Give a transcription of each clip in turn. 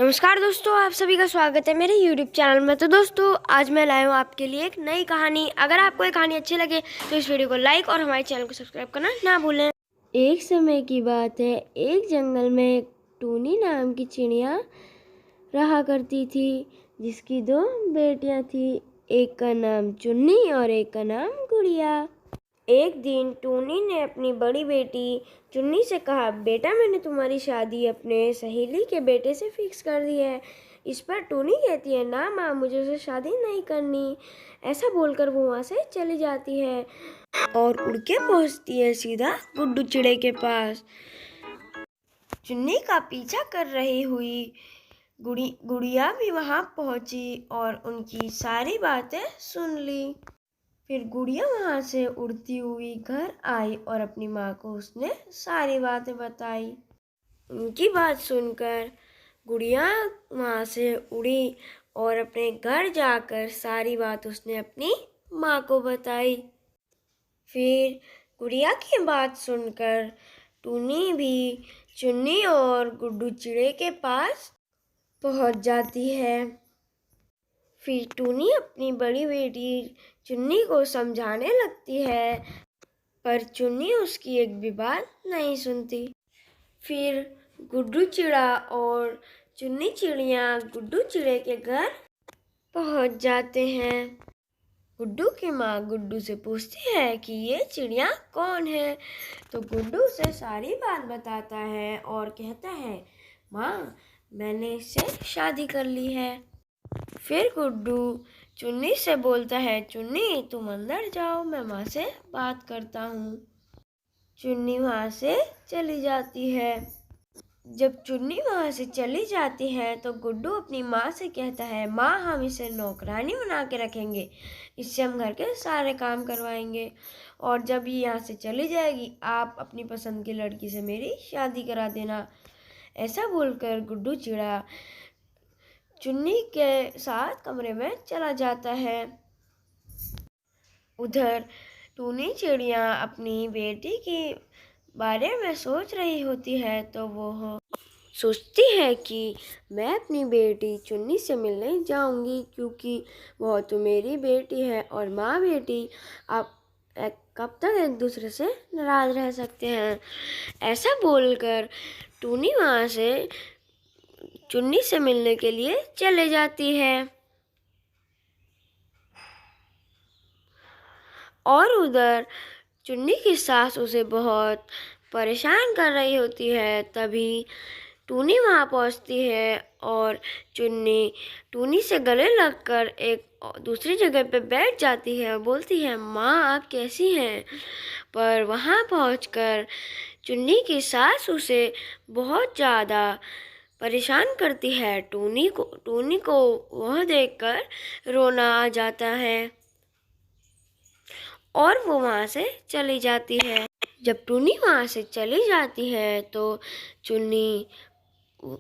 नमस्कार दोस्तों, आप सभी का स्वागत है मेरे YouTube चैनल में। तो दोस्तों, आज मैं लाया हूँ आपके लिए एक नई कहानी। अगर आपको ये कहानी अच्छी लगे तो इस वीडियो को लाइक और हमारे चैनल को सब्सक्राइब करना ना भूलें। एक समय की बात है, एक जंगल में एक टूनी नाम की चिड़िया रहा करती थी, जिसकी दो बेटियाँ थी। एक का नाम चुन्नी और एक का नाम गुड़िया। एक दिन टूनी ने अपनी बड़ी बेटी चुन्नी से कहा, बेटा, मैंने तुम्हारी शादी अपने सहेली के बेटे से फिक्स कर दी है। इस पर टूनी कहती है, ना माँ, मुझे उससे शादी नहीं करनी। ऐसा बोलकर वो वहाँ से चली जाती है और उड़ के पहुँचती है सीधा गुड्डू चिड़े के पास। चुन्नी का पीछा कर रही हुई गुड़िया भी वहाँ पहुँची और उनकी सारी बातें सुन ली। फिर गुड़िया वहाँ से उड़ती हुई घर आई और अपनी माँ को उसने सारी बातें बताई। उनकी बात सुनकर गुड़िया वहाँ से उड़ी और अपने घर जाकर सारी बात उसने अपनी माँ को बताई। फिर गुड़िया की बात सुनकर टूनी भी चुन्नी और गुड्डू चिड़े के पास पहुँच जाती है। फिर टूनी अपनी बड़ी बेटी चुन्नी को समझाने लगती है, पर चुन्नी उसकी एक भी बात नहीं सुनती। फिर गुड्डू चिड़ा और चुन्नी चिड़िया गुड्डू चिड़े के घर पहुंच जाते हैं। गुड्डू की माँ गुड्डू से पूछती है कि ये चिड़िया कौन है, तो गुड्डू से सारी बात बताता है और कहता है, माँ, मैंने इससे शादी कर ली है। फिर गुड्डू चुन्नी से बोलता है, चुन्नी, तुम अंदर जाओ, मैं माँ से बात करता हूँ। चुन्नी वहाँ से चली जाती है। जब चुन्नी वहाँ से चली जाती है तो गुड्डू अपनी माँ से कहता है, माँ, हम इसे नौकरानी बना के रखेंगे, इससे हम घर के सारे काम करवाएंगे, और जब ये यहाँ से चली जाएगी आप अपनी पसंद की लड़की से मेरी शादी करा देना। ऐसा बोलकर गुड्डू चिड़ा चुन्नी के साथ कमरे में चला जाता है। उधर टूनी चिड़िया अपनी बेटी के बारे में सोच रही होती है, तो वो सोचती है कि मैं अपनी बेटी चुन्नी से मिलने जाऊंगी, क्योंकि वह तो मेरी बेटी है और माँ बेटी आप कब तक एक दूसरे से नाराज रह सकते हैं। ऐसा बोलकर टूनी वहाँ से चुन्नी से मिलने के लिए चले जाती है। और उधर चुन्नी की सास उसे बहुत परेशान कर रही होती है। तभी टूनी वहाँ पहुँचती है और चुन्नी टूनी से गले लगकर एक दूसरी जगह पे बैठ जाती है और बोलती है, माँ, आप कैसी हैं? पर वहाँ पहुँचकर चुन्नी की सास उसे बहुत ज़्यादा परेशान करती है। टूनी को वह देखकर रोना आ जाता है और वो वहाँ से चली जाती है। जब टूनी वहाँ से चली जाती है तो चुन्नी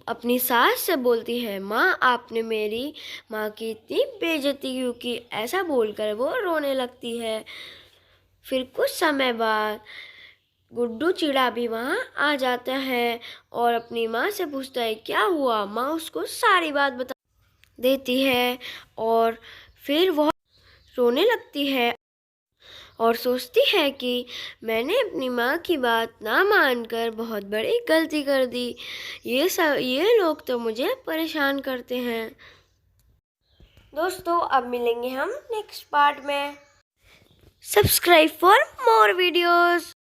अपनी सास से बोलती है, माँ, आपने मेरी माँ की इतनी बेइज्जती क्यों की? ऐसा बोलकर वो रोने लगती है। फिर कुछ समय बाद गुड्डू चिड़ा भी वहाँ आ जाता है और अपनी माँ से पूछता है, क्या हुआ? माँ उसको सारी बात बता देती है और फिर वह रोने लगती है और सोचती है कि मैंने अपनी माँ की बात ना मानकर बहुत बड़ी गलती कर दी। ये लोग तो मुझे परेशान करते हैं। दोस्तों, अब मिलेंगे हम नेक्स्ट पार्ट में। Subscribe for more videos.